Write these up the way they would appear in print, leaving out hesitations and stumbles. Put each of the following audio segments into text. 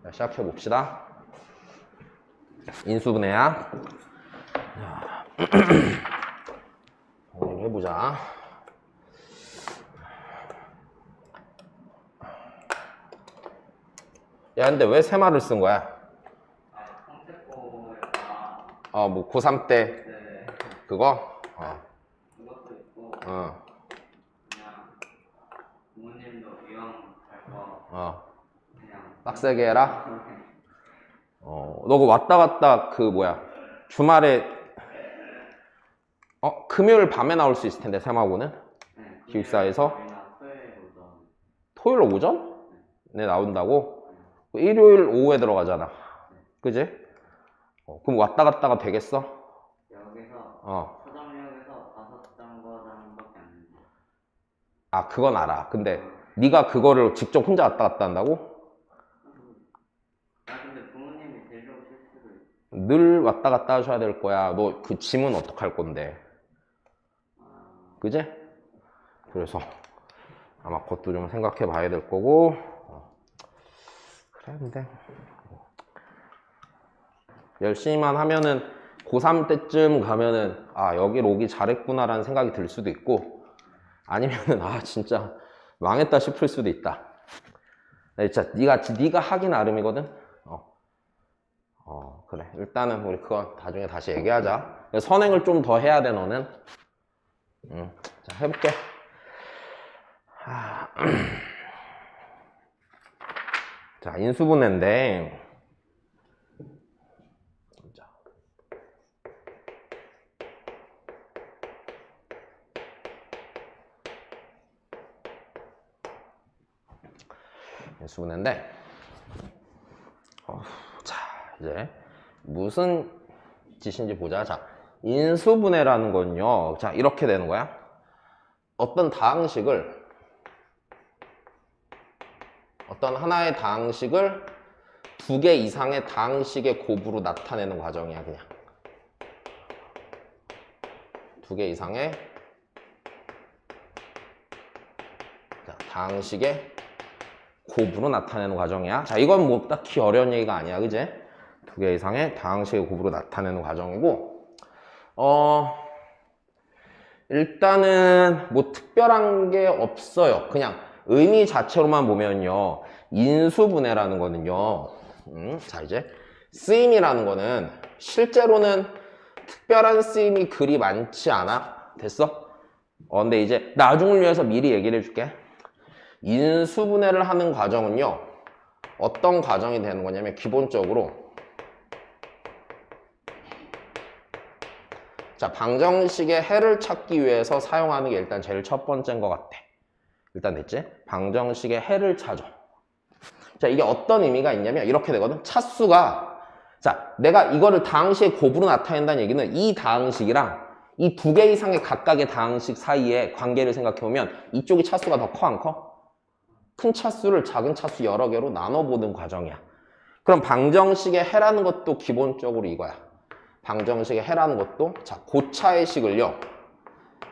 자, 시작해 봅시다. 인수분해야. 정리를 해보자. 야, 근데 왜 세마를 쓴 거야? 뭐 고3 때 네. 그거? 그것도 있고 그냥 부모님도 이왕 갈거 그냥 빡세게 해라. 너 그 왔다 갔다 주말에 금요일 밤에 나올 수 있을 텐데 세마고는 기숙사에서 토요일 오전? 네, 나온다고? 일요일 오후에 들어가잖아. 그지? 그럼 왔다 갔다가 되겠어? 여기서 서점역에서 5정거장밖에 안 돼요. 아, 그건 알아. 근데 네가 그거를 직접 혼자 왔다 갔다 한다고? 근데 부모님이 데리러 오실 수도 있어. 늘 왔다 갔다 하셔야 될 거야. 너 그 짐은 어떡할 건데? 그지? 그래서 아마 그것도 좀 생각해 봐야 될 거고. 그래, 근데 열심히만 하면은 고3 때쯤 가면은 여길 오기 잘했구나라는 생각이 들 수도 있고, 아니면은 진짜 망했다 싶을 수도 있다. 진짜 네가 하기 나름이거든. 그래, 일단은 우리 그건 나중에 다시 얘기하자. 선행을 좀 더 해야 돼, 너는. 자, 해볼게. 자, 인수분해인데, 인수분해인데, 자, 이제 무슨 짓인지 보자. 자, 인수분해라는 건요, 자, 이렇게 되는 거야. 어떤 하나의 다항식을 2개 이상의 다항식의 곱으로 나타내는 과정이야, 그냥. 2개 이상의 다항식의 곱으로 나타내는 과정이야. 자, 이건 뭐 딱히 어려운 얘기가 아니야, 그지? 2개 이상의 다항식의 곱으로 나타내는 과정이고, 일단은 뭐 특별한 게 없어요. 그냥 의미 자체로만 보면요, 인수분해라는 거는요, 자, 이제 쓰임이라는 거는 실제로는 특별한 쓰임이 그리 많지 않아. 됐어? 근데 이제 나중을 위해서 미리 얘기를 해줄게. 인수분해를 하는 과정은요, 어떤 과정이 되는 거냐면 기본적으로 자, 방정식의 해를 찾기 위해서 사용하는 게 일단 제일 첫 번째인 것 같아. 일단 됐지? 방정식의 해를 찾아. 자, 이게 어떤 의미가 있냐면 이렇게 되거든. 차수가, 자, 내가 이거를 다항식의 곱으로 나타낸다는 얘기는 이 다항식이랑 이 2개 이상의 각각의 다항식 사이의 관계를 생각해보면 이쪽이 차수가 더 커, 안 커? 큰 차수를 작은 차수 여러 개로 나눠보는 과정이야. 그럼 방정식의 해라는 것도 기본적으로 이거야. 방정식의 해라는 것도, 자, 고차의 식을요,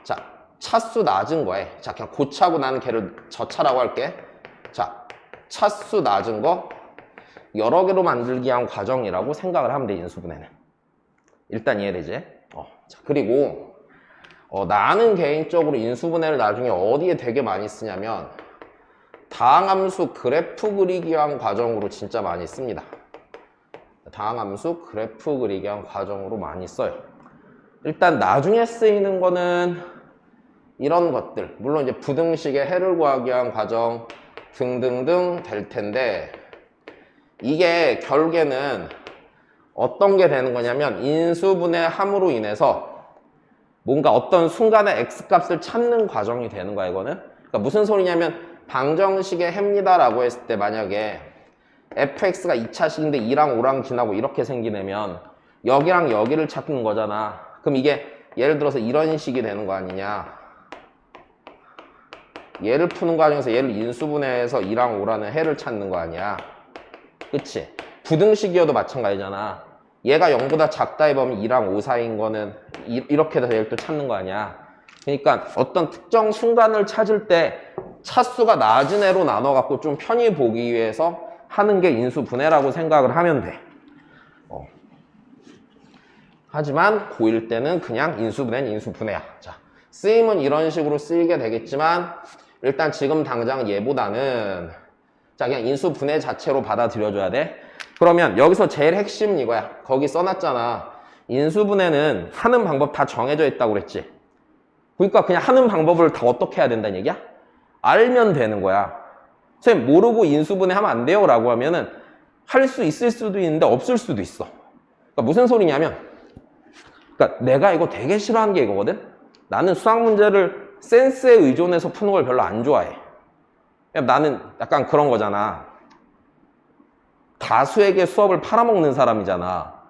자, 차수 낮은 거에, 자, 그냥 고차고 나는 걔를 저차라고 할게. 자, 차수 낮은 거 여러 개로 만들기 위한 과정이라고 생각을 하면 돼, 인수분해는. 일단 이해되지? 자, 그리고 나는 개인적으로 인수분해를 나중에 어디에 되게 많이 쓰냐면 다항함수 그래프 그리기 위한 과정으로 진짜 많이 씁니다. 다항함수 그래프 그리기 위한 과정으로 많이 써요. 일단 나중에 쓰이는 거는 이런 것들, 물론 이제 부등식의 해를 구하기 위한 과정 등등등 될 텐데, 이게 결국에는 어떤 게 되는 거냐면 인수분해함으로 인해서 뭔가 어떤 순간에 x값을 찾는 과정이 되는 거야, 이거는. 그러니까 무슨 소리냐면 방정식의 해입니다라고 했을 때 만약에 fx가 2차식인데 2랑 5랑 지나고 이렇게 생기면 여기랑 여기를 찾는 거잖아. 그럼 이게 예를 들어서 이런 식이 되는 거 아니냐. 얘를 푸는 과정에서 얘를 인수분해해서 2랑 5라는 해를 찾는 거 아니야. 그치? 부등식이어도 마찬가지잖아. 얘가 0보다 작다 해보면 2랑 5 사이인 거는 이렇게 돼서 얘를 또 찾는 거 아니야. 그러니까 어떤 특정 순간을 찾을 때 차수가 낮은 애로 나눠갖고 좀 편히 보기 위해서 하는 게 인수분해라고 생각을 하면 돼. 하지만 고1 때는 그냥 인수분해는 인수분해야. 자, 쓰임은 이런 식으로 쓰이게 되겠지만 일단 지금 당장 얘보다는 자 그냥 인수분해 자체로 받아들여줘야 돼. 그러면 여기서 제일 핵심은 이거야. 거기 써놨잖아. 인수분해는 하는 방법 다 정해져 있다고 그랬지. 그러니까 그냥 하는 방법을 다 어떻게 해야 된다는 얘기야? 알면 되는 거야. 선생님 모르고 인수분해 하면 안 돼요 라고 하면은 할 수 있을 수도 있는데 없을 수도 있어. 그러니까 무슨 소리냐면 그러니까 내가 이거 되게 싫어하는 게 이거거든? 나는 수학 문제를 센스에 의존해서 푸는 걸 별로 안 좋아해. 나는 약간 그런 거잖아. 다수에게 수업을 팔아먹는 사람이잖아.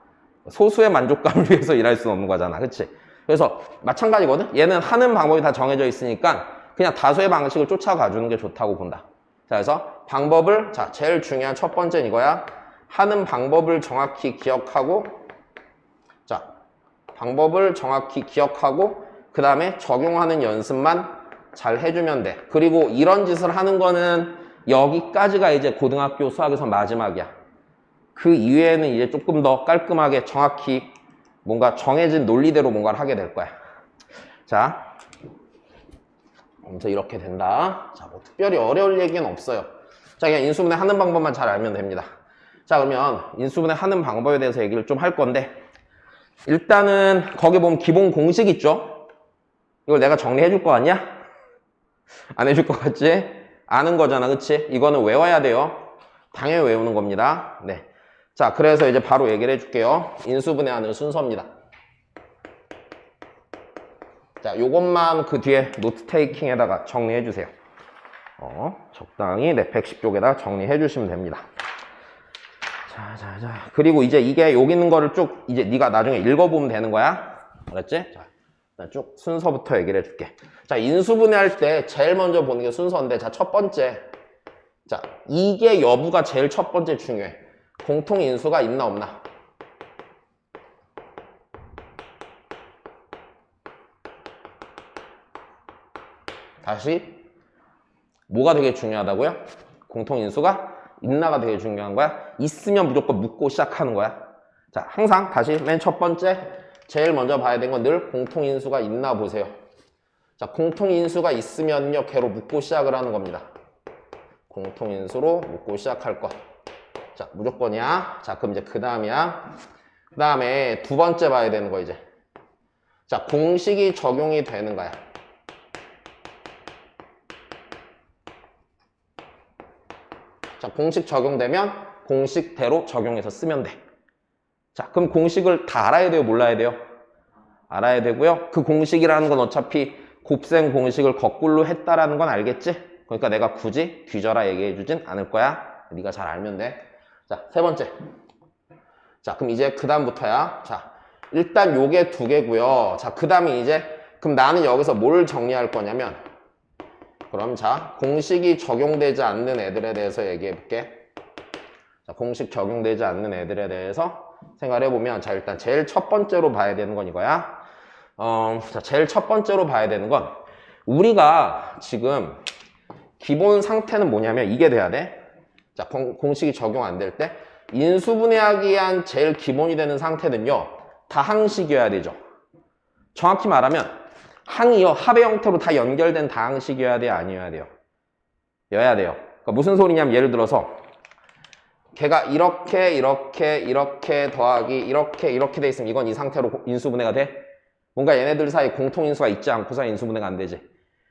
소수의 만족감을 위해서 일할 수는 없는 거잖아. 그치? 그래서 마찬가지거든? 얘는 하는 방법이 다 정해져 있으니까 그냥 다수의 방식을 쫓아가주는 게 좋다고 본다. 자, 그래서 방법을, 자, 제일 중요한 첫 번째는 이거야. 하는 방법을 정확히 기억하고, 자, 방법을 정확히 기억하고, 그 다음에 적용하는 연습만 잘 해주면 돼. 그리고 이런 짓을 하는 거는 여기까지가 이제 고등학교 수학에서 마지막이야. 그 이외에는 이제 조금 더 깔끔하게 정확히 뭔가 정해진 논리대로 뭔가를 하게 될 거야. 자, 먼저 이렇게 된다. 자, 뭐 특별히 어려울 얘기는 없어요. 자, 그냥 인수분해 하는 방법만 잘 알면 됩니다. 자, 그러면 인수분해 하는 방법에 대해서 얘기를 좀 할 건데 일단은 거기 보면 기본 공식 있죠? 이걸 내가 정리해 줄 거 아니야? 안 해줄 것 같지? 아는 거잖아, 그치? 이거는 외워야 돼요. 당연히 외우는 겁니다. 네. 자, 그래서 이제 바로 얘기를 해줄게요. 인수분해하는 순서입니다. 자, 요것만 그 뒤에 노트 테이킹에다가 정리해 주세요. 적당히 네, 110쪽에다가 정리해 주시면 됩니다. 자. 그리고 이제 이게 여기 있는 거를 쭉 이제 네가 나중에 읽어보면 되는 거야. 알았지? 자, 일단 쭉 순서부터 얘기를 해줄게. 자, 인수분해할 때 제일 먼저 보는 게 순서인데, 자, 첫 번째. 자, 이게 여부가 제일 첫 번째 중요해. 공통인수가 있나 없나? 다시 뭐가 되게 중요하다고요? 공통인수가 있나가 되게 중요한 거야. 있으면 무조건 묻고 시작하는 거야. 자, 항상 다시 맨 첫 번째 제일 먼저 봐야 되는 건 늘 공통인수가 있나 보세요. 자, 공통인수가 있으면요 걔로 묻고 시작을 하는 겁니다. 공통인수로 묻고 시작할 것. 자, 무조건이야. 자, 그럼 이제 그 다음이야. 그 다음에 두 번째 봐야 되는 거 이제. 자, 공식이 적용이 되는 거야. 자, 공식 적용되면 공식대로 적용해서 쓰면 돼. 자, 그럼 공식을 다 알아야 돼요? 몰라야 돼요? 알아야 되고요. 그 공식이라는 건 어차피 곱셈 공식을 거꾸로 했다라는 건 알겠지? 그러니까 내가 굳이 뒤져라 얘기해 주진 않을 거야. 네가 잘 알면 돼. 자, 세 번째. 자, 그럼 이제 그 다음부터야. 자, 일단 요게 두 개고요. 자, 그 다음에 이제 그럼 나는 여기서 뭘 정리할 거냐면 그럼 자, 공식이 적용되지 않는 애들에 대해서 얘기해 볼게. 자, 공식 적용되지 않는 애들에 대해서 생각을 해보면 자, 일단 제일 첫 번째로 봐야 되는 건 이거야. 자, 제일 첫 번째로 봐야 되는 건 우리가 지금 기본 상태는 뭐냐면 이게 돼야 돼. 자, 공식이 적용 안 될 때 인수분해하기 위한 제일 기본이 되는 상태는요. 다항식이어야 되죠. 정확히 말하면 항이요. 합의 형태로 다 연결된 다항식이어야 돼요? 아니어야 돼요? 여야 돼요. 그러니까 무슨 소리냐면 예를 들어서 걔가 이렇게 더하기 이렇게 돼 있으면 이건 이 상태로 인수분해가 돼? 뭔가 얘네들 사이 공통인수가 있지 않고서 인수분해가 안 되지.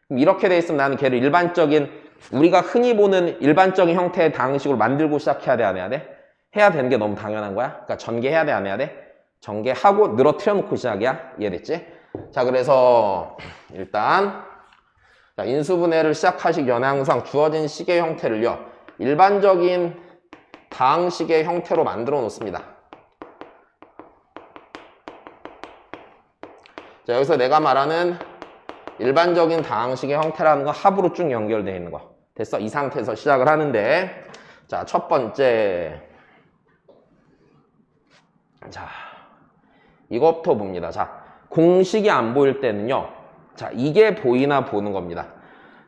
그럼 이렇게 돼 있으면 나는 걔를 일반적인 우리가 흔히 보는 일반적인 형태의 다항식으로 만들고 시작해야 돼? 안 해야 돼? 해야 되는 게 너무 당연한 거야. 그러니까 전개해야 돼? 안 해야 돼? 전개하고 늘어뜨려 놓고 시작이야. 이해됐지? 자, 그래서 일단 자, 인수분해를 시작하시기 전에 항상 주어진 식의 형태를요. 일반적인 다항식의 형태로 만들어 놓습니다. 자, 여기서 내가 말하는 일반적인 다항식의 형태라는 건 합으로 쭉 연결되어 있는 거. 됐어? 이 상태에서 시작을 하는데 자, 첫 번째 자, 이것부터 봅니다. 자, 공식이 안 보일 때는요. 자, 이게 보이나 보는 겁니다.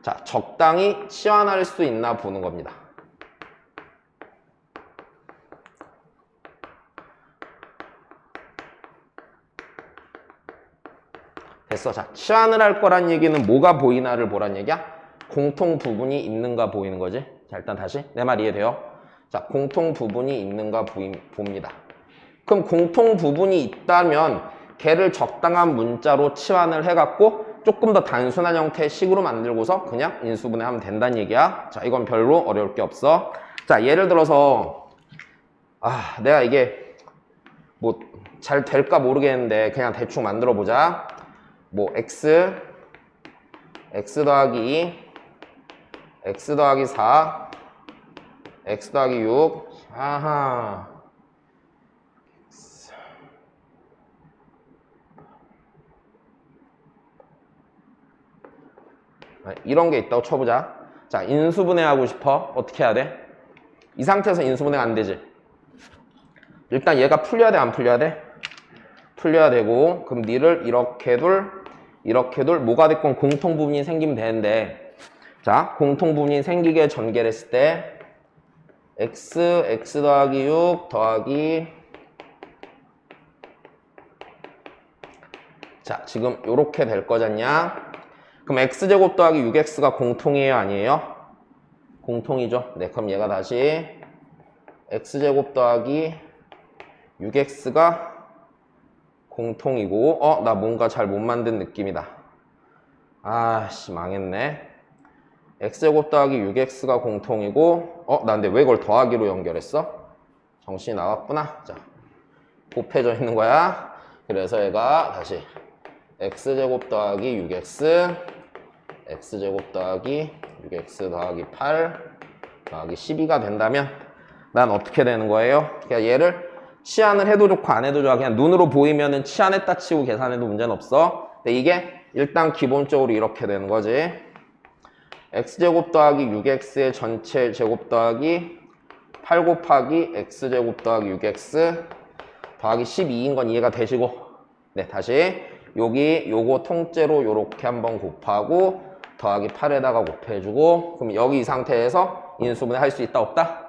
자, 적당히 치환할 수 있나 보는 겁니다. 됐어. 자, 치환을 할 거란 얘기는 뭐가 보이나를 보란 얘기야? 공통 부분이 있는가 보이는 거지. 자, 일단 다시 내 말 이해돼요? 자, 공통 부분이 있는가 봅니다. 그럼 공통 부분이 있다면 걔를 적당한 문자로 치환을 해갖고 조금 더 단순한 형태의 식으로 만들고서 그냥 인수분해하면 된다는 얘기야. 자, 이건 별로 어려울 게 없어. 자, 예를 들어서 내가 이게 뭐 잘 될까 모르겠는데 그냥 대충 만들어 보자. 뭐 x 더하기 2, x 더하기 4, x 더하기 6. 아하. 이런 게 있다고 쳐보자. 자, 인수분해하고 싶어. 어떻게 해야 돼? 이 상태에서 인수분해가 안 되지. 일단 얘가 풀려야 돼, 안 풀려야 돼? 풀려야 되고, 그럼 니를 이렇게 둘, 뭐가 됐건 공통 부분이 생기면 되는데, 자, 공통 부분이 생기게 전개를 했을 때 x 더하기 6 더하기, 자, 지금 요렇게 될 거잖냐? 그럼 x제곱 더하기 6x가 공통이에요, 아니에요? 공통이죠. 네, 그럼 얘가 다시 x제곱 더하기 6x가 공통이고, 나 뭔가 잘 못 만든 느낌이다. 아씨, 망했네. x제곱 더하기 6x가 공통이고, 나 근데 왜 그걸 더하기로 연결했어? 정신이 나갔구나. 자, 곱해져 있는 거야. 그래서 얘가 다시 x제곱 더하기 6x, x제곱 더하기 6x 더하기 8 더하기 12가 된다면 난 어떻게 되는 거예요? 그냥 얘를 치환을 해도 좋고 안 해도 좋아. 그냥 눈으로 보이면은 치환했다 치고 계산해도 문제는 없어. 근데 이게 일단 기본적으로 이렇게 되는 거지. x제곱 더하기 6x의 전체 제곱 더하기 8 곱하기 x제곱 더하기 6x 더하기 12인 건 이해가 되시고, 네, 다시 여기 요거 통째로 요렇게 한번 곱하고 더하기 8에다가 곱해주고, 그럼 여기 이 상태에서 인수분해 할 수 있다 없다?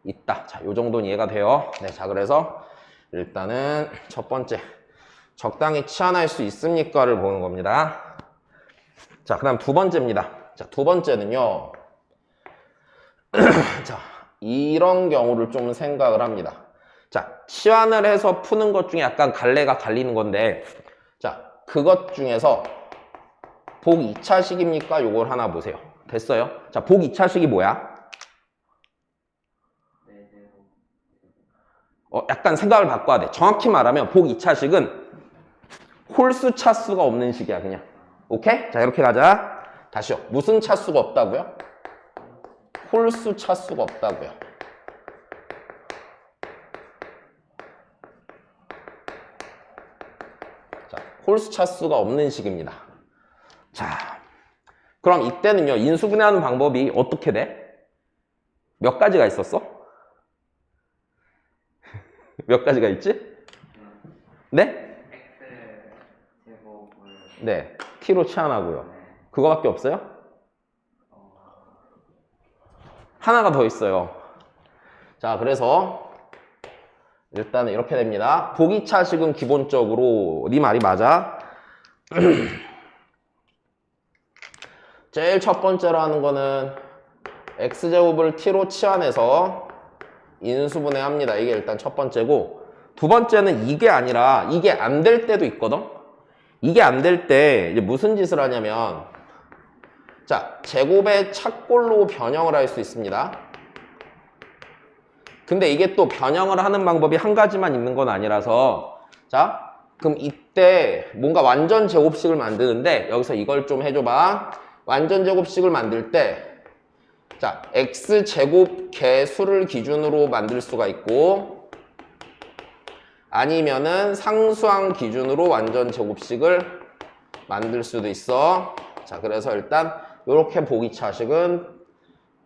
있다. 자, 요 정도는 이해가 돼요. 네, 자, 그래서 일단은 첫 번째 적당히 치환할 수 있습니까를 보는 겁니다. 자, 그 다음 두 번째입니다. 자, 두 번째는요. 자, 이런 경우를 좀 생각을 합니다. 자, 치환을 해서 푸는 것 중에 약간 갈래가 갈리는 건데, 자, 그것 중에서 복 2차식입니까? 요걸 하나 보세요. 됐어요? 자, 복 2차식이 뭐야? 약간 생각을 바꿔야 돼. 정확히 말하면 복 2차식은 홀수 차수가 없는 식이야, 그냥. 오케이? 자, 이렇게 가자. 다시요. 무슨 차수가 없다고요? 홀수 차수가 없다고요. 자, 홀수 차수가 없는 식입니다. 자, 그럼 이때는요, 인수분해하는 방법이 어떻게 돼? 몇 가지가 있었어? 몇 가지가 있지? 네? x제곱을 네, t로 치환하고요. 그거밖에 없어요? 하나가 더 있어요. 자, 그래서 일단은 이렇게 됩니다. 보기차식은 기본적으로 네 말이 맞아. 제일 첫 번째로 하는 거는 x제곱을 t로 치환해서 인수분해 합니다. 이게 일단 첫 번째고, 두 번째는 이게 아니라 이게 안 될 때도 있거든. 이게 안 될 때 이제 무슨 짓을 하냐면, 자, 제곱의 착골로 변형을 할 수 있습니다. 근데 이게 또 변형을 하는 방법이 한 가지만 있는 건 아니라서, 자, 그럼 이때 뭔가 완전 제곱식을 만드는데, 여기서 이걸 좀 해줘봐. 완전 제곱식을 만들 때, 자, x제곱 개수를 기준으로 만들 수가 있고, 아니면은 상수항 기준으로 완전 제곱식을 만들 수도 있어. 자, 그래서 일단 이렇게 보기차식은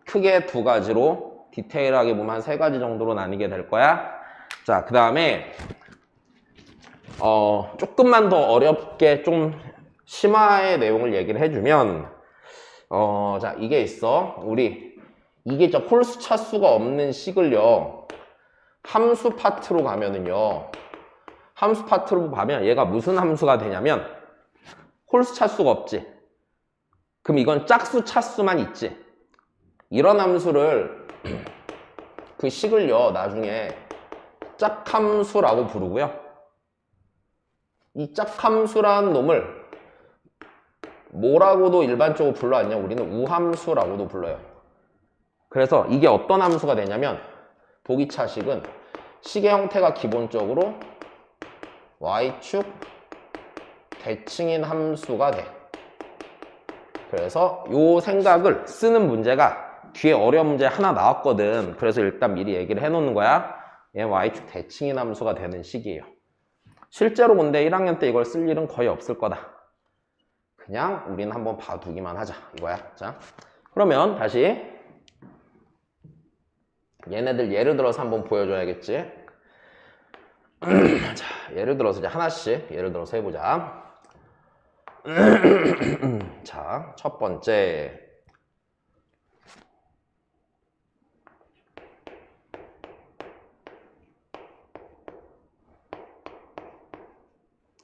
크게 두 가지로, 디테일하게 보면 한 세 가지 정도로 나뉘게 될 거야. 자, 그 다음에 조금만 더 어렵게 좀 심화의 내용을 얘기를 해주면, 자, 이게 있어. 이게 저 홀수 차수가 없는 식을요, 함수 파트로 가면은요, 함수 파트로 가면 얘가 무슨 함수가 되냐면, 홀수 차수가 없지. 그럼 이건 짝수 차수만 있지. 이런 함수를 그 식을요 나중에 짝함수라고 부르고요. 이 짝함수라는 놈을 뭐라고도 일반적으로 불러왔냐? 우리는 우함수라고도 불러요. 그래서 이게 어떤 함수가 되냐면 보기차식은 식의 형태가 기본적으로 y축 대칭인 함수가 돼. 그래서 요 생각을 쓰는 문제가 뒤에 어려운 문제 하나 나왔거든. 그래서 일단 미리 얘기를 해놓는 거야. 얘 y축 대칭인 함수가 되는 식이에요. 실제로 근데 1학년 때 이걸 쓸 일은 거의 없을 거다. 그냥 우리는 한번 봐두기만 하자 이거야. 자, 그러면 다시 얘네들 예를 들어서 한번 보여줘야겠지. 자, 예를 들어서 이제 하나씩 예를 들어서 해보자. 자, 첫 번째.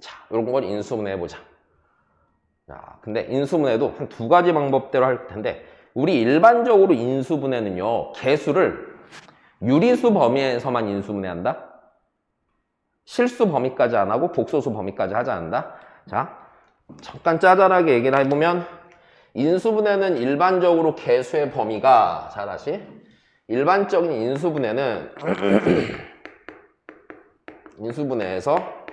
자, 이런 걸 인수분해 해보자. 자, 근데 인수분해도 한 두 가지 방법대로 할 텐데, 우리 일반적으로 인수분해는요, 개수를 유리수 범위에서만 인수분해한다. 실수 범위까지 안 하고 복소수 범위까지 하지 않는다. 자, 잠깐 짜잘하게 얘기를 해보면 인수분해는 일반적으로 개수의 범위가, 자 다시 일반적인 인수분해는 인수분해에서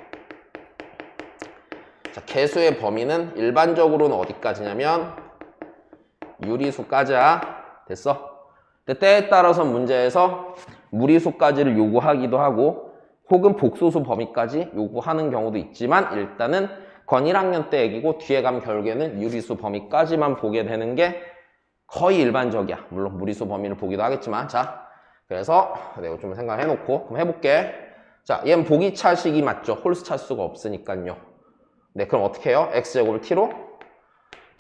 자, 개수의 범위는 일반적으로는 어디까지냐면 유리수까지야. 됐어? 근데 때에 따라서 문제에서 무리수까지를 요구하기도 하고 혹은 복소수 범위까지 요구하는 경우도 있지만 일단은 건 1학년 때 얘기고 뒤에 가면 결국에는 유리수 범위까지만 보게 되는 게 거의 일반적이야. 물론 무리수 범위를 보기도 하겠지만 자, 그래서 내가 좀 생각해 놓고 그럼 해볼게. 자, 얘는 보기차식이 맞죠? 홀수 차수가 없으니까요. 네, 그럼 어떻게 해요? x제곱을 t로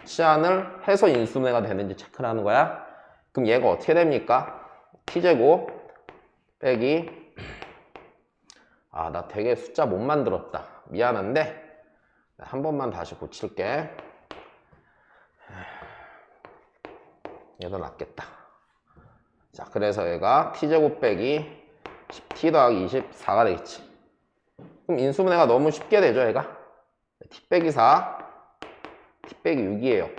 치환을 해서 인수분해가 되는지 체크를 하는 거야. 그럼 얘가 어떻게 됩니까? t제곱 빼기 나 되게 숫자 못 만들었다. 미안한데 한 번만 다시 고칠게. 얘도 낫겠다. 자, 그래서 얘가 t제곱 빼기 10t 더하기 24가 되겠지. 그럼 인수분해가 너무 쉽게 되죠, 얘가? t 빼기 4, t 빼기 6이에요.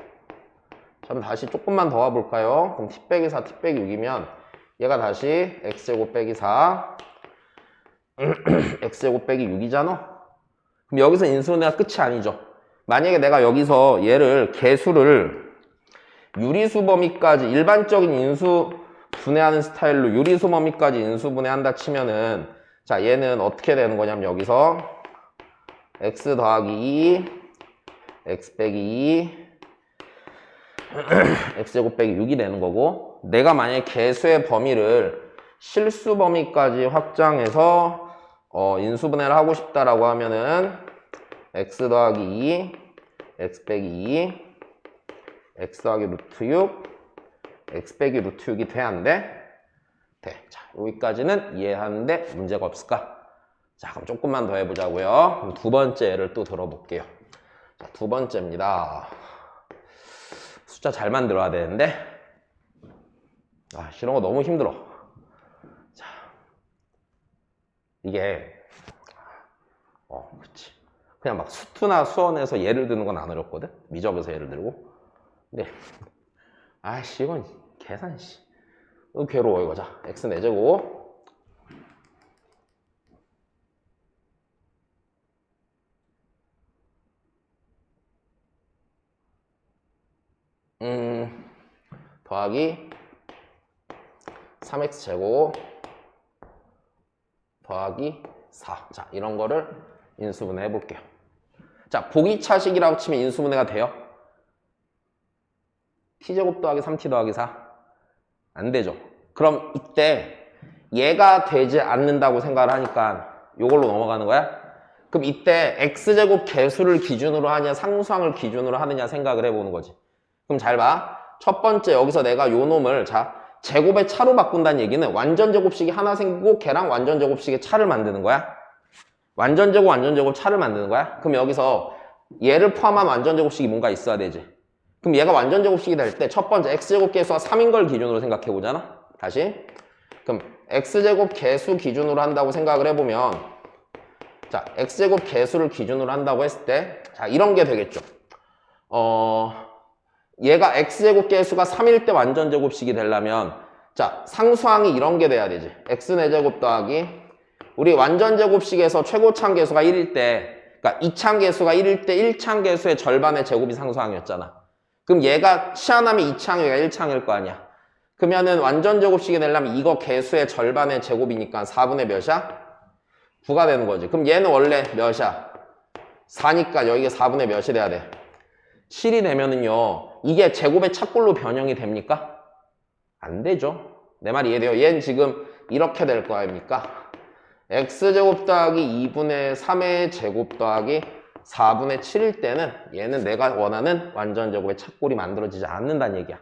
자, 그럼 다시 조금만 더 와볼까요? 그럼 t 빼기 4, t 빼기 6이면 얘가 다시 x제곱 빼기 4, x제곱 빼기 6이잖아? 그럼 여기서 인수분해가 끝이 아니죠. 만약에 내가 여기서 얘를 개수를 유리수 범위까지 일반적인 인수분해하는 스타일로 유리수 범위까지 인수분해한다 치면은 자, 얘는 어떻게 되는 거냐면 여기서 x 더하기 2, x 빼기 2, x제곱 빼기 6이 되는 거고 내가 만약에 개수의 범위를 실수 범위까지 확장해서 인수분해를 하고 싶다라고 하면은 x 더하기 2, x 빼기 2, x 더하기 루트 6, x 빼기 루트 6이 돼야 안 돼? 돼. 자, 여기까지는 이해하는데 문제가 없을까? 자, 그럼 조금만 더 해보자고요. 그럼 두 번째 예를 또 들어볼게요. 자, 두 번째입니다. 숫자 잘 만들어야 되는데 이런 거 너무 힘들어. 자, 이게 그치. 그냥 막 수투나 수원에서 예를 드는 건 안 어렵거든? 미적에서 예를 들고. 근데 이건 계산 괴로워 이거. 자, x 4제곱 더하기 3x제곱 더하기 4. 자, 이런 거를 인수분해 해볼게요. 자, 보기차식이라고 치면 인수분해가 돼요? t제곱 더하기 3t 더하기 4? 안 되죠. 그럼 이때 얘가 되지 않는다고 생각을 하니까 이걸로 넘어가는 거야? 그럼 이때 x제곱 개수를 기준으로 하냐 상수항을 기준으로 하느냐 생각을 해보는 거지. 그럼 잘 봐. 첫 번째 여기서 내가 요 놈을 자 제곱의 차로 바꾼다는 얘기는 완전 제곱식이 하나 생기고 걔랑 완전 제곱식의 차를 만드는 거야. 완전 제곱 차를 만드는 거야. 그럼 여기서 얘를 포함한 완전제곱식이 뭔가 있어야 되지. 그럼 얘가 완전제곱식이 될 때 첫 번째 x제곱 계수가 3인 걸 기준으로 생각해 보잖아. 다시. 그럼 x제곱 계수 기준으로 한다고 생각을 해보면 자, x제곱 계수를 기준으로 한다고 했을 때 자, 이런 게 되겠죠. 얘가 x제곱 계수가 3일 때 완전제곱식이 되려면 자, 상수항이 이런 게 돼야 되지. x 4제곱 더하기 우리 완전제곱식에서 최고차항 계수가 1일 때 그러니까 2차항 계수가 1일 때 1차항 계수의 절반의 제곱이 상수항이었잖아. 그럼 얘가 치환하면 2차항, 얘가 1차항일 거 아니야. 그러면은 완전제곱식이 되려면 이거 계수의 절반의 제곱이니까 4분의 몇이야? 9가 되는 거지. 그럼 얘는 원래 몇이야? 4니까 여기가 4분의 몇이 돼야 돼? 7이 되면은요, 이게 제곱의 착골로 변형이 됩니까? 안 되죠. 내 말이 이해돼요? 얘는 지금 이렇게 될 거 아닙니까? x제곱 더하기 2분의 3의 제곱 더하기 4분의 7일 때는 얘는 내가 원하는 완전제곱의 착골이 만들어지지 않는다는 얘기야.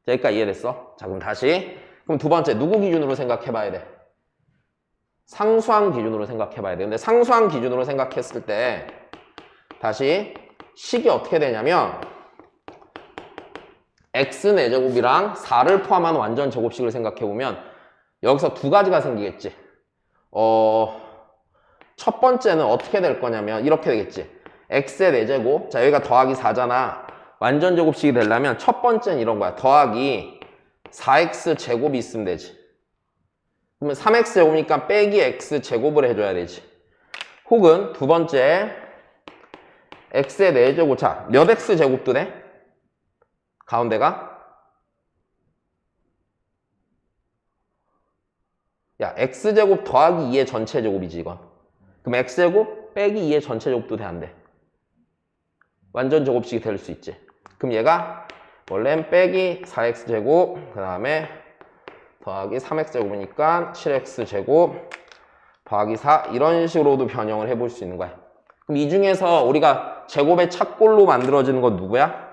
여기까지 이해됐어? 자, 그럼 다시. 그럼 두 번째, 누구 기준으로 생각해 봐야 돼? 상수항 기준으로 생각해 봐야 돼. 근데 상수항 기준으로 생각했을 때 다시 식이 어떻게 되냐면 x 4제곱이랑 4를 포함한 완전 제곱식을 생각해 보면 여기서 두 가지가 생기겠지. 첫 번째는 어떻게 될 거냐면 이렇게 되겠지. x의 4제곱. 자, 여기가 더하기 4잖아. 완전 제곱식이 되려면 첫 번째는 이런 거야. 더하기 4x 제곱이 있으면 되지. 그러면 3x 제곱이니까 빼기 x 제곱을 해줘야 되지. 혹은 두 번째 x의 4제곱. 자, 몇 x 제곱도 돼? 가운데가? 야, x제곱 더하기 2의 전체 제곱이지 이건. 그럼 x제곱 빼기 2의 전체 제곱도 돼 안 돼? 완전 제곱식이 될 수 있지. 그럼 얘가 원래는 빼기 4x제곱 그 다음에 더하기 3x제곱이니까 7x제곱 더하기 4 이런 식으로도 변형을 해볼 수 있는 거야. 그럼 이 중에서 우리가 제곱의 착골로 만들어지는 건 누구야?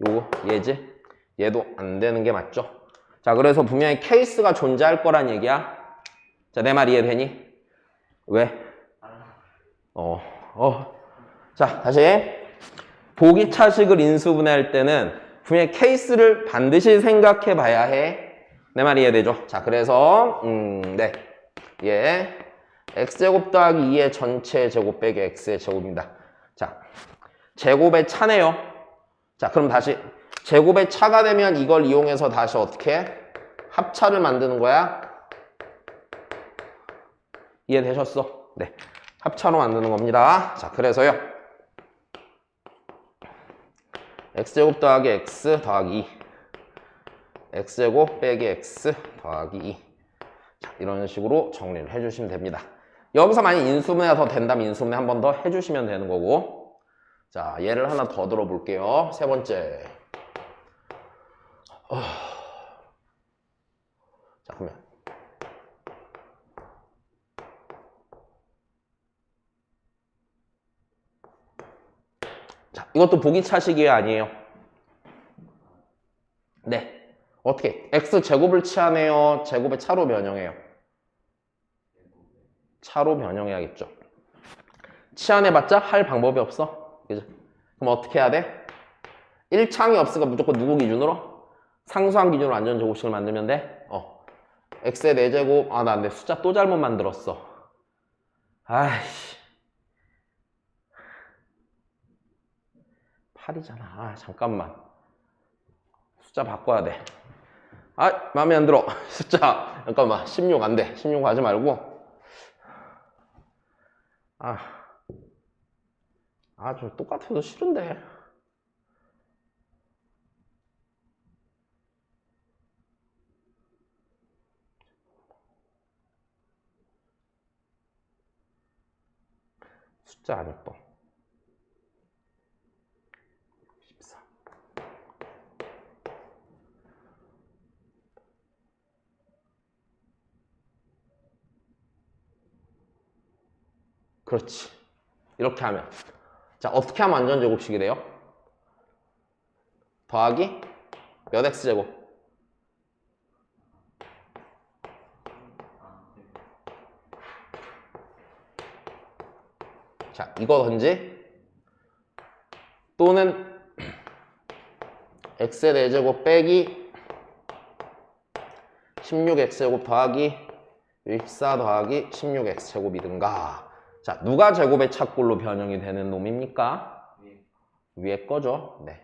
요거 얘지? 얘도 안 되는 게 맞죠? 자, 그래서 분명히 케이스가 존재할 거란 얘기야. 자, 내 말 이해되니? 왜? 자, 다시. 보기 차식을 인수분해할 때는 분명히 케이스를 반드시 생각해 봐야 해. 내 말 이해되죠? 자, 그래서, 네. 예. x제곱 더하기 2의 전체 제곱 빼기 x의 제곱입니다. 자, 제곱의 차네요. 자, 그럼 다시. 제곱의 차가 되면 이걸 이용해서 다시 어떻게 해? 합차를 만드는 거야? 이해되셨어? 네. 합차로 만드는 겁니다. 자, 그래서요. x제곱 더하기 x 더하기 2. x제곱 빼기 x 더하기 2. 자, 이런 식으로 정리를 해주시면 됩니다. 여기서 만약 인수분해가 더 된다면 인수분해 한 번 더 해주시면 되는 거고. 자, 예를 하나 더 들어볼게요. 세 번째. 자, 그러면 자, 이것도 보기 차식이 아니에요. 네. 어떻게? x제곱을 치환해요? 제곱의 차로 변형해요? 차로 변형해야겠죠. 치환해봤자 할 방법이 없어. 그죠? 그럼 어떻게 해야 돼? 1차항이 없으니까 무조건 누구 기준으로? 상수항 기준으로 완전 제곱식을 만들면 돼? x의 4제곱. 아, 나 근데 숫자 또 잘못 만들었어. 아이씨. 8이잖아. 아, 잠깐만. 숫자 바꿔야 돼. 아, 마음에 안 들어. 숫자. 잠깐만. 16 안 돼. 16 하지 말고. 좀 똑같아도 싫은데. 숫자 안 예뻐. 14. 그렇지. 이렇게 하면. 자, 어떻게 하면 완전 제곱식이 돼요? 더하기 몇 x제곱? 자, 이거든지 또는 x의 4제곱 빼기 16x제곱 더하기 14 더하기 16x제곱이든가. 자, 누가 제곱의 착꼴로 변형이 되는 놈입니까? 위에 거죠. 네.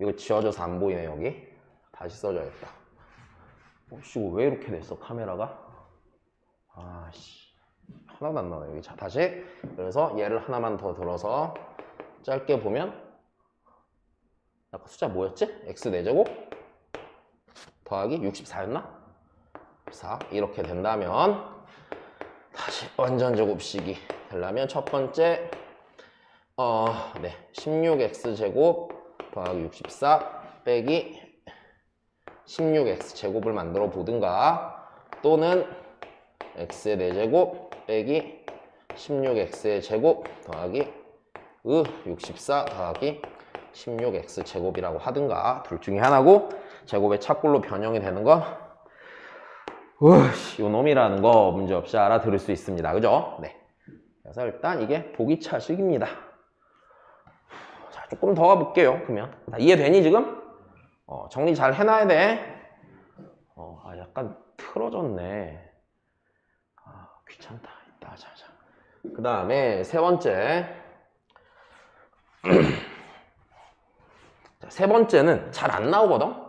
이거 지워져서 안 보이네 여기. 다시 써줘야겠다. 씨, 이거 왜 이렇게 됐어 카메라가? 아씨, 하나도 안 나와 여기. 자, 다시. 그래서 얘를 하나만 더 들어서 짧게 보면 아까 숫자 뭐였지? x 4제곱 더하기 64였나? 4 이렇게 된다면 다시 완전 제곱식이 되려면 첫 번째 16x제곱 더하기 64 빼기 16x제곱을 만들어 보든가, 또는 x의 4제곱 빼기 16x의 제곱 더하기 64 더하기 16x제곱이라고 하든가 둘 중에 하나고, 제곱의 착꼴로 변형이 되는 건 요 놈이라는 거 문제없이 알아들을 수 있습니다. 그죠? 네. 그래서 일단 이게 보기차식입니다. 자, 조금 더 가볼게요. 그러면 이해되니 지금? 정리 잘 해놔야 돼. 약간 틀어졌네. 귀찮다. 이따 하자. 그 다음에 세 번째. 자, 세 번째는 잘 안 나오거든?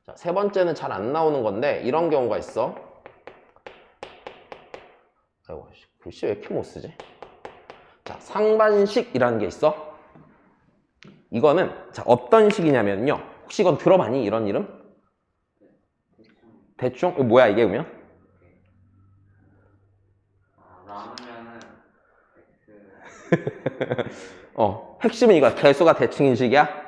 자, 세 번째는 잘 안 나오는 건데, 이런 경우가 있어. 아이고, 글씨 왜 이렇게 못 쓰지? 자, 상반식이라는 게 있어. 이거는, 자, 어떤 식이냐면요. 혹시 이건 들어봤니? 이런 이름? 대충? 이거 뭐야, 이게 그러면? 나누면은 핵심은 이거야. 개수가 대칭인식이야?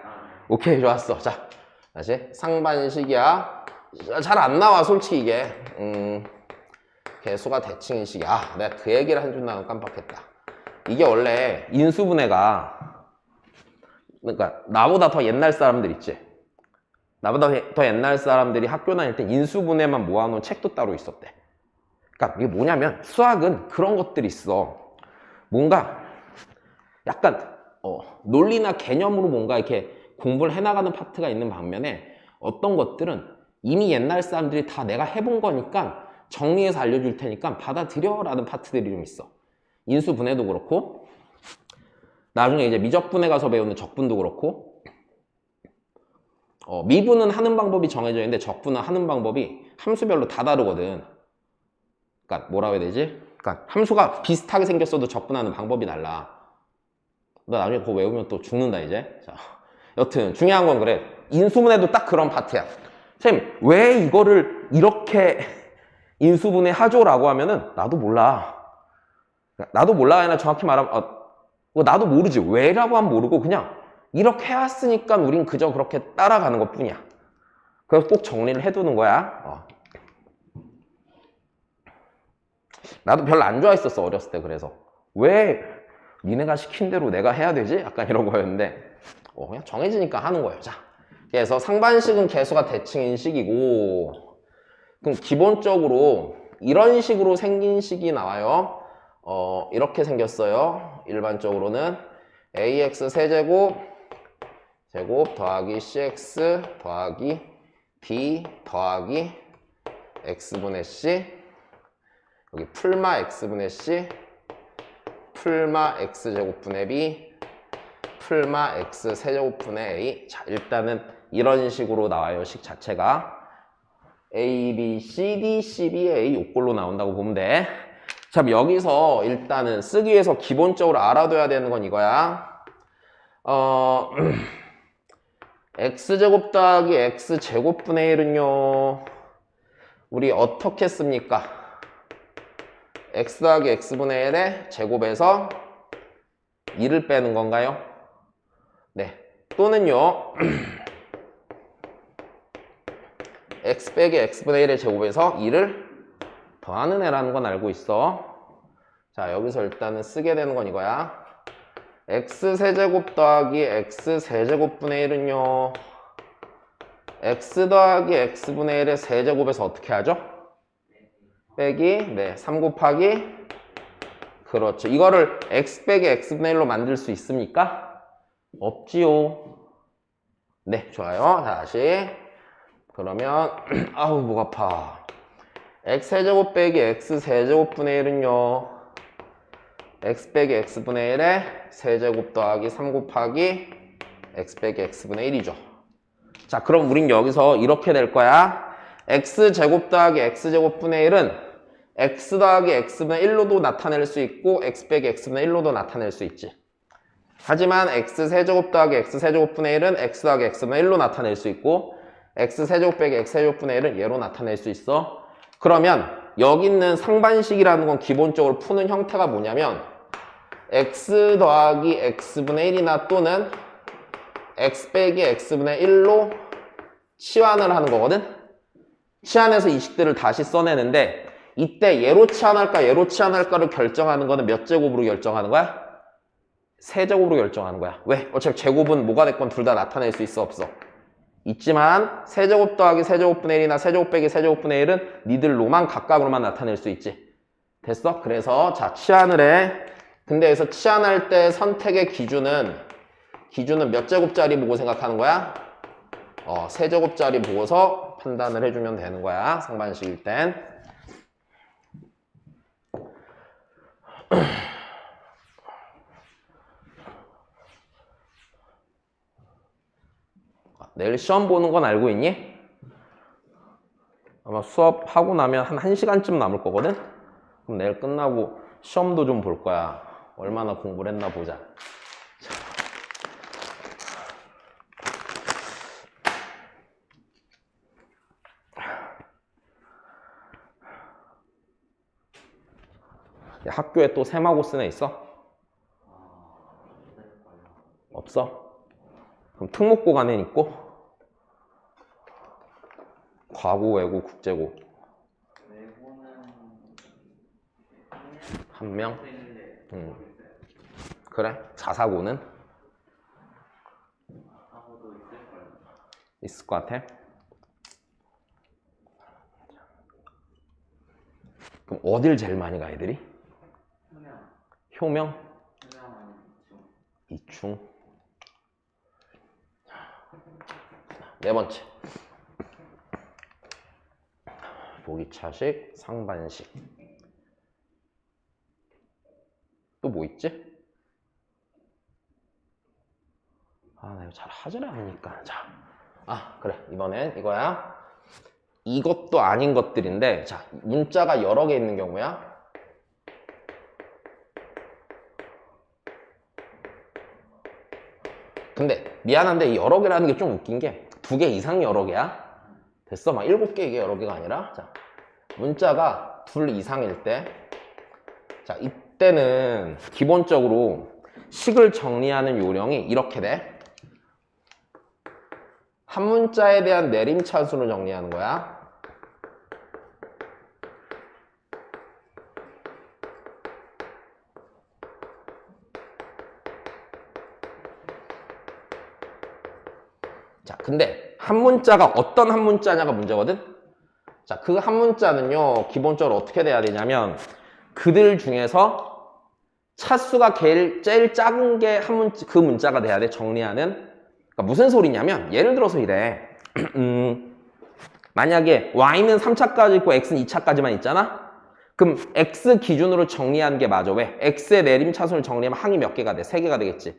오케이, 좋았어. 자, 다시. 상반식이야. 잘 안 나와, 솔직히 이게. 개수가 대칭인식이야. 내가 그 얘기를 한 줄 나는 깜빡했다. 이게 원래 인수분해가, 그러니까 나보다 더 옛날 사람들 있지. 나보다 더 옛날 사람들이 학교 다닐 때 인수분해만 모아놓은 책도 따로 있었대. 그러니까 이게 뭐냐면 수학은 그런 것들이 있어. 뭔가 약간 논리나 개념으로 뭔가 이렇게 공부를 해나가는 파트가 있는 반면에, 어떤 것들은 이미 옛날 사람들이 다 내가 해본 거니까 정리해서 알려줄 테니까 받아들여 라는 파트들이 좀 있어. 인수분해도 그렇고, 나중에 이제 미적분해 가서 배우는 적분도 그렇고, 미분은 하는 방법이 정해져 있는데 적분은 하는 방법이 함수별로 다 다르거든. 그러니까 뭐라고 해야 되지? 그러니까 함수가 비슷하게 생겼어도 적분하는 방법이 달라. 너 나중에 그거 외우면 또 죽는다 이제. 자, 여튼 중요한 건 그래. 인수분해도 딱 그런 파트야. 선생님, 왜 이거를 이렇게 인수분해 하죠? 라고 하면은 나도 몰라. 나도 몰라. 아니라 정확히 말하면 나도 모르지. 왜라고 하면 모르고 그냥 이렇게 해왔으니까 우린 그저 그렇게 따라가는 것 뿐이야. 그래서 꼭 정리를 해두는 거야. 나도 별로 안 좋아했었어, 어렸을 때. 그래서 왜 니네가 시킨 대로 내가 해야 되지? 약간 이런 거였는데 그냥 정해지니까 하는 거예요. 자, 그래서 상반식은 개수가 대칭인식이고, 그럼 기본적으로 이런 식으로 생긴 식이 나와요. 이렇게 생겼어요. 일반적으로는 ax 세제곱 제곱 더하기 cx 더하기 b 더하기 x분의 c, 여기 풀마 x분의 c, 풀마 x제곱분의 b, 풀마 x 세제곱분의 a. 자, 일단은 이런 식으로 나와요. 식 자체가 a, b, c, d, c, b, a 요꼴로 나온다고 보면 돼. 자, 여기서 일단은 쓰기 위해서 기본적으로 알아둬야 되는 건 이거야. x제곱 더하기 x제곱분의 1은요 우리 어떻게 씁니까? x 더하기 x분의 1의 제곱에서 2를 빼는 건가요? 네. 또는요 x 빼기 x분의 1의 제곱에서 2를 더하는 애라는 건 알고 있어. 자, 여기서 일단은 쓰게 되는 건 이거야. x세제곱 더하기 x세제곱분의 1은요 x 더하기 x분의 1의 세제곱에서 어떻게 하죠? 빼기 3 곱하기 그렇죠. 이거를 x 빼기 x분의 1로 만들 수 있습니까? 없지요. 네, 좋아요. 다시. 그러면 아우 목 아파. x세제곱 빼기 x세제곱분의 1은요. x 빼기 x분의 1에 세제곱 더하기 3 곱하기 x 빼기 x분의 1이죠. 자, 그럼 우린 여기서 이렇게 될 거야. x제곱 더하기 x제곱분의 1은 x 더하기 x분의 1로도 나타낼 수 있고 x 빼기 x분의 1로도 나타낼 수 있지. 하지만 x세제곱 더하기 x세제곱분의 1은 x 더하기 x분의 1로 나타낼 수 있고 x세제곱 빼기 x세제곱분의 1은 얘로 나타낼 수 있어. 그러면 여기 있는 상반식이라는 건 기본적으로 푸는 형태가 뭐냐면 x 더하기 x분의 1이나 또는 x 빼기 x분의 1로 치환을 하는 거거든. 치환해서 이 식들을 다시 써내는데 이때 얘로 치환할까 얘로 치환할까를 결정하는 거는 몇 제곱으로 결정하는 거야? 세제곱으로 결정하는 거야. 왜? 어차피 제곱은 뭐가 됐건 둘 다 나타낼 수 있어 없어? 있지만 세제곱 더하기 세제곱분의 1이나 세제곱 빼기 세제곱분의 1은 니들로만 각각으로만 나타낼 수 있지. 됐어? 그래서 자 치환을 해. 근데 여기서 치환할 때 선택의 기준은 몇 제곱짜리 보고 생각하는 거야? 세제곱짜리 보고서 판단을 해주면 되는 거야. 상반식일 땐. 내일 시험 보는 건 알고 있니? 아마 수업하고 나면 한 1시간쯤 남을 거거든? 그럼 내일 끝나고 시험도 좀 볼 거야. 얼마나 공부를 했나 보자. 학교에 또 세마고 쓴 애 있어? 없어? 그럼 특목고 간 애 있고? 과고, 외고, 국제고 한 명? 그래? 자사고는? 있을 것 같아? 그럼 어딜 제일 많이 가 애들이? 효명? 이충? 네 번째 보기차식, 상반식. 또 뭐 있지? 나 이거 잘 하지를 않으니까. 자, 그래. 이번엔 이거야. 이것도 아닌 것들인데, 자, 문자가 여러 개 있는 경우야. 근데 미안한데 이 여러 개라는 게 좀 웃긴 게 2개 이상 여러 개야. 됐어? 막 7개 이게 여러 개가 아니라. 자, 문자가 2 이상일 때, 자, 이때는 기본적으로 식을 정리하는 요령이 이렇게 돼. 한 문자에 대한 내림차순을 정리하는 거야. 자, 근데 한 문자가 어떤 한 문자냐가 문제거든? 자, 그 한 문자는요, 기본적으로 어떻게 돼야 되냐면, 그들 중에서 차수가 제일 작은 게 그 문자가 돼야 돼, 정리하는. 그러니까 무슨 소리냐면, 예를 들어서 이래. 만약에 y는 3차까지 있고 x는 2차까지만 있잖아? 그럼 x 기준으로 정리하는 게 맞아. 왜? x의 내림차순을 정리하면 항이 몇 개가 돼? 3개가 되겠지.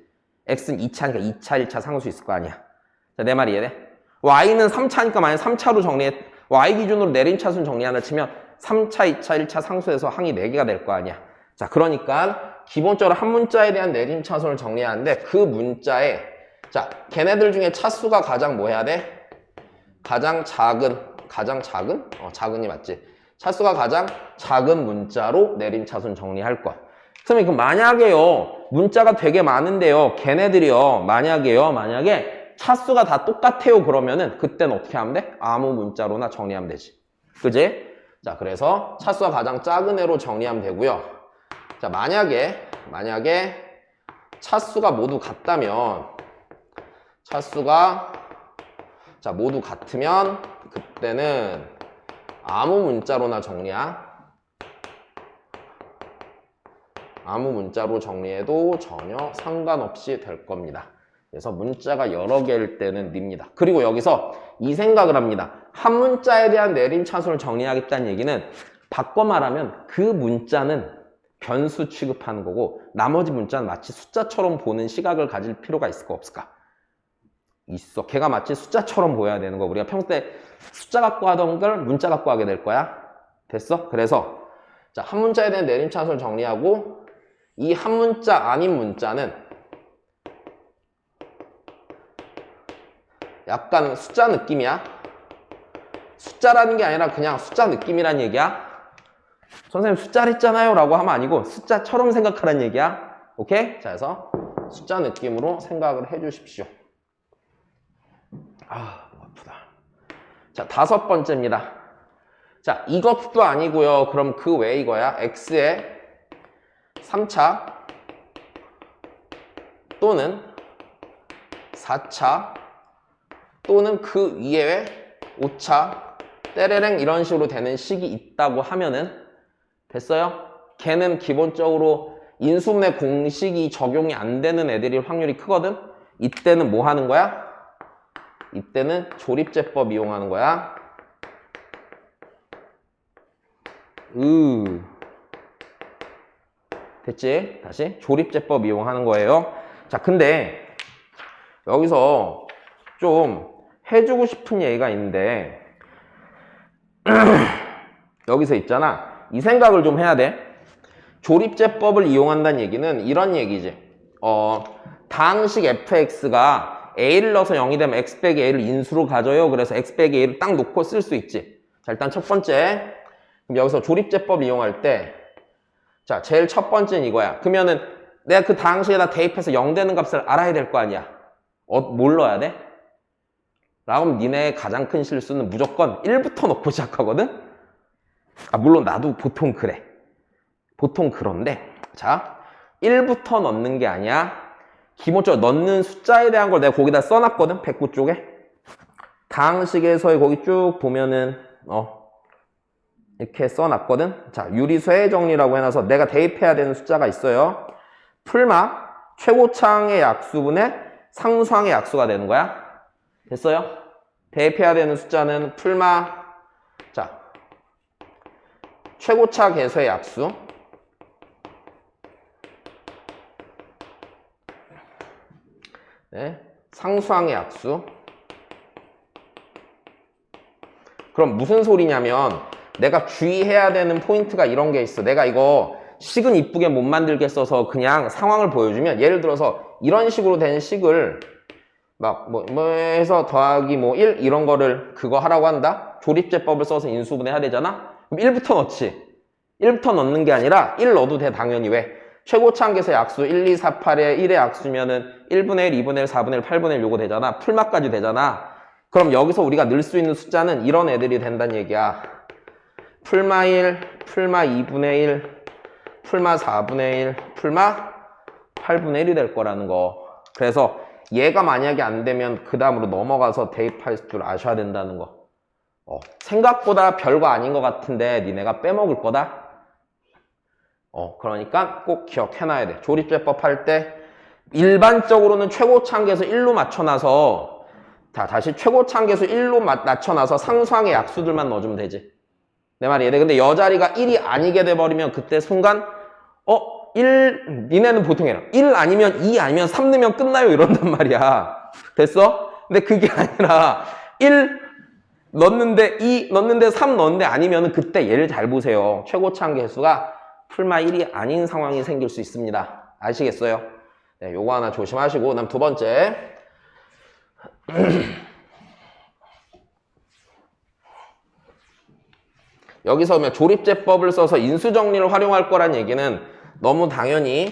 x는 2차니까 2차, 1차 상수 있을 거 아니야. 자, 내 말이 이해돼? y는 3차니까 만약 3차로 정리해. y 기준으로 내림차순 정리하나 치면 3차, 2차, 1차 상수에서 항이 4개가 될 거 아니야. 자, 그러니까 기본적으로 한 문자에 대한 내림차순을 정리하는데 그 문자에 자, 걔네들 중에 차수가 가장 뭐 해야 돼? 가장 작은? 작은이 맞지? 차수가 가장 작은 문자로 내림차순 정리할 거야. 선생님, 그럼 만약에요, 문자가 되게 많은데요, 걔네들이요, 만약에 차수가 다 똑같아요, 그러면은 그때는 어떻게 하면 돼? 아무 문자로나 정리하면 되지. 그지? 자, 그래서 차수가 가장 작은 애로 정리하면 되고요. 자, 만약에 차수가 모두 같다면 모두 같으면 그때는 아무 문자로나 정리야. 아무 문자로 정리해도 전혀 상관없이 될 겁니다. 그래서 문자가 여러 개일 때는 닙니다. 그리고 여기서 이 생각을 합니다. 한 문자에 대한 내림차순을 정리하겠다는 얘기는 바꿔 말하면 그 문자는 변수 취급하는 거고 나머지 문자는 마치 숫자처럼 보는 시각을 가질 필요가 있을까 없을까? 있어. 걔가 마치 숫자처럼 보여야 되는 거. 우리가 평소 때 숫자 갖고 하던 걸 문자 갖고 하게 될 거야. 됐어? 그래서 자, 한 문자에 대한 내림차순을 정리하고 이 한 문자 아닌 문자는 약간 숫자 느낌이야. 숫자라는 게 아니라 그냥 숫자 느낌이란 얘기야. 선생님 숫자를 했잖아요 라고 하면 아니고 숫자처럼 생각하라는 얘기야. 오케이? 자, 그래서 숫자 느낌으로 생각을 해 주십시오. 아프다. 자, 5번째입니다. 자, 이것도 아니고요. 그럼 그 외에 이거야. x의 3차 또는 4차 또는 그 위에 5차 때레랭 이런 식으로 되는 식이 있다고 하면은 됐어요? 걔는 기본적으로 인수분해 공식이 적용이 안 되는 애들일 확률이 크거든? 이때는 뭐 하는 거야? 이때는 조립제법 이용하는 거야. 됐지? 다시 조립제법 이용하는 거예요. 자, 근데 여기서 좀 해주고 싶은 얘기가 있는데 여기서 있잖아. 이 생각을 좀 해야 돼. 조립제법을 이용한다는 얘기는 이런 얘기지. 다항식 fx가 a를 넣어서 0이 되면 x 빼기 a를 인수로 가져요. 그래서 x 빼기 a를 딱 놓고 쓸 수 있지. 자, 일단 첫 번째. 그럼 여기서 조립제법 이용할 때 자, 제일 첫 번째는 이거야. 그러면은 내가 그 다항식에다 대입해서 0 되는 값을 알아야 될 거 아니야. 뭘 넣어야 돼? 라고 하면 니네 가장 큰 실수는 무조건 1부터 넣고 시작하거든? 물론 나도 보통 그래. 보통 그런데 자, 1부터 넣는 게 아니야. 기본적으로 넣는 숫자에 대한 걸 내가 거기다 써놨거든? 109 쪽에. 다항식에서의 거기 쭉 보면은 이렇게 써놨거든? 자, 유리수의 정리라고 해놔서 내가 대입해야 되는 숫자가 있어요. 풀마 최고차항의 약수분의 상수항의 약수가 되는 거야. 됐어요? 대입해야 되는 숫자는 풀마 자 최고차 계수의 약수 네, 상수항의 약수. 그럼 무슨 소리냐면 내가 주의해야 되는 포인트가 이런 게 있어. 내가 이거 식은 이쁘게 못 만들겠어서 그냥 상황을 보여주면 예를 들어서 이런 식으로 된 식을 막 뭐 해서 더하기 1 이런 거를 그거 하라고 한다? 조립제법을 써서 인수분해 해야 되잖아? 그럼 1부터 넣지. 1부터 넣는 게 아니라 1 넣어도 돼. 당연히. 왜? 최고차항계수 약수 1, 2, 4, 8의 1의 약수면은 1분의 1, 2분의 1, 4분의 1, 8분의 1 요거 되잖아. 풀마까지 되잖아. 그럼 여기서 우리가 넣을 수 있는 숫자는 이런 애들이 된다는 얘기야. 풀마 1, 풀마 2분의 1, 풀마 4분의 1, 풀마 8분의 1이 될 거라는 거. 그래서 얘가 만약에 안 되면 그 다음으로 넘어가서 대입할 줄 아셔야 된다는 거. 생각보다 별거 아닌 것 같은데 니네가 빼먹을 거다? 그러니까 꼭 기억해놔야 돼. 조립제법 할 때 일반적으로는 최고차항계수 1로 맞춰놔서 다시 최고차항계수 1로 맞춰놔서 상수항의 약수들만 넣어주면 되지. 내 말이 이해돼? 근데 여자리가 1이 아니게 돼버리면 그때 순간 1 니네는 보통 해라. 1 아니면 2 아니면 3 넣으면 끝나요 이런단 말이야. 됐어? 근데 그게 아니라 1 넣었는데 2 넣었는데 3 넣었는데 아니면 그때 얘를 잘 보세요. 최고차항계수가 풀마 1이 아닌 상황이 생길 수 있습니다. 아시겠어요? 네, 요거 하나 조심하시고 그다음 두 번째 여기서 그러면 조립제법을 써서 인수정리를 활용할 거란 얘기는 너무 당연히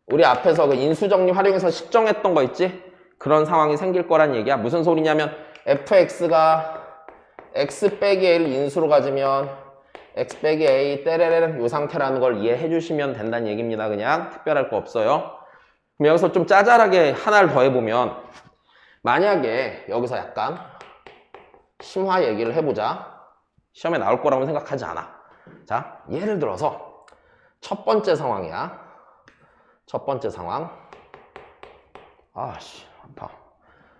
우리 앞에서 그 인수정리 활용해서 식정했던 거 있지? 그런 상황이 생길 거란 얘기야. 무슨 소리냐면 fx가 x 빼기 a를 인수로 가지면 x 빼기 a 때레레 요 상태라는 걸 이해해 주시면 된다는 얘기입니다. 그냥 특별할 거 없어요. 그럼 여기서 좀 짜잘하게 하나를 더 해보면 만약에 여기서 약간 심화 얘기를 해보자. 시험에 나올 거라고 생각하지 않아. 자, 예를 들어서 첫 번째 상황이야. 첫 번째 상황. 아씨, 아파.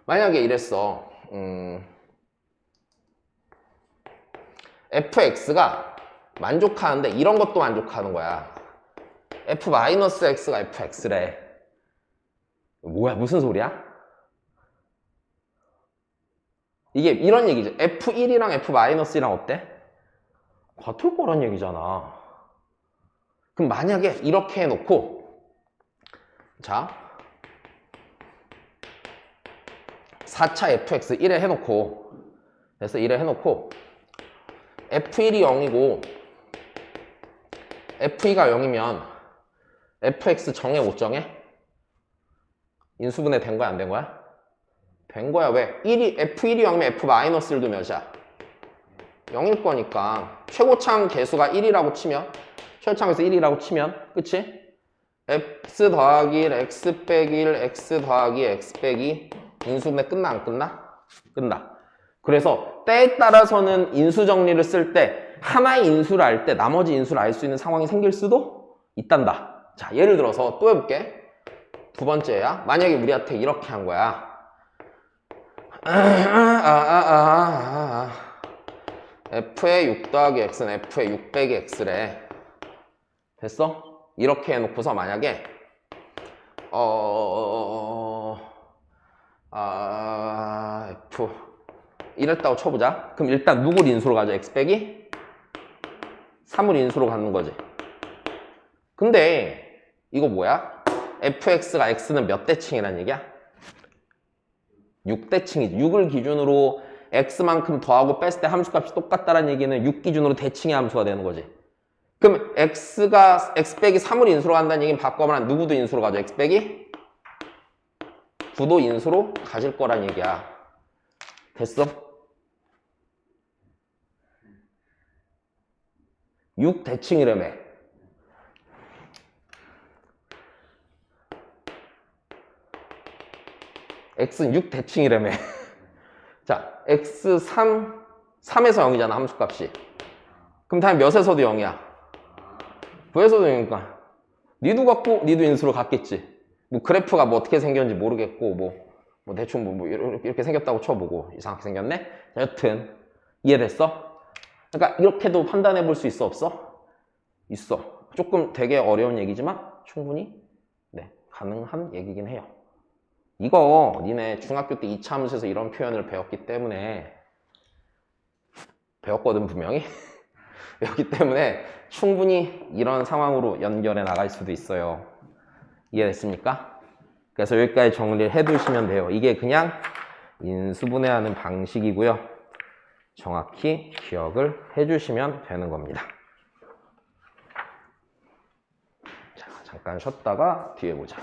만약에 이랬어. fx가 만족하는데 이런 것도 만족하는 거야. f-x가 fx래. 뭐야, 무슨 소리야? 이게 이런 얘기죠. f1이랑 f-1이랑 어때? 같을 거란 얘기잖아. 그럼 만약에 이렇게 해놓고, 자, 4차 fx 1에 해놓고, 그래서 1에 해놓고, f1이 0이고, f2가 0이면, fx 정해 못 정해? 인수분해 된 거야, 안 된 거야? 된 거야. 왜? f1이 0이면 f-1도 몇이야? 0일 거니까. 최고창 개수가 1이라고 치면, 최고창에서 1이라고 치면, 그치? x 더하기 1, x 빼기 1, x 더하기 x 빼기 인수분해 끝나, 안 끝나? 끝나. 그래서 때에 따라서는 인수 정리를 쓸 때 하나의 인수를 알 때 나머지 인수를 알 수 있는 상황이 생길 수도 있단다. 자, 예를 들어서 또 해볼게. 두 번째야. 만약에 우리한테 이렇게 한 거야. f의 6 더하기 x는 f의 6 빼기 x래. 됐어? 이렇게 해놓고서 만약에 f 이랬다고 쳐보자. 그럼 일단 누구를 인수로 가져? x 빼기 3을 인수로 갖는 거지. 근데 이거 뭐야? fx가 x는 몇 대칭이란 얘기야? 6대칭이지. 6을 기준으로 x만큼 더하고 뺐을 때 함수값이 똑같다는 얘기는 6 기준으로 대칭의 함수가 되는 거지. 그럼 x가 x 빼기 3을 인수로 간다는 얘기는 바꿔보면 누구도 인수로 가져? x 빼기 9도 인수로 가질 거란 얘기야. 됐어? 6대칭이라며. x는 6대칭이라며. 자, x3, 3에서 0이잖아, 함수값이. 그럼 다음에 몇에서도 0이야? 9에서도 0이니까. 니도 갖고, 니도 인수로 갔겠지. 뭐, 그래프가 뭐 어떻게 생겼는지 모르겠고, 뭐 대충 뭐 이렇게 생겼다고 쳐보고, 이상하게 생겼네? 여튼, 이해됐어? 그러니까, 이렇게도 판단해 볼 수 있어, 없어? 있어. 조금 되게 어려운 얘기지만, 충분히, 네, 가능한 얘기긴 해요. 이거 니네 중학교 때 2차 함수에서 이런 표현을 배웠기 때문에 배웠거든 분명히 배웠기 때문에 충분히 이런 상황으로 연결해 나갈 수도 있어요. 이해됐습니까? 그래서 여기까지 정리를 해 두시면 돼요. 이게 그냥 인수분해하는 방식이고요. 정확히 기억을 해 주시면 되는 겁니다. 자, 잠깐 쉬었다가 뒤에 보자.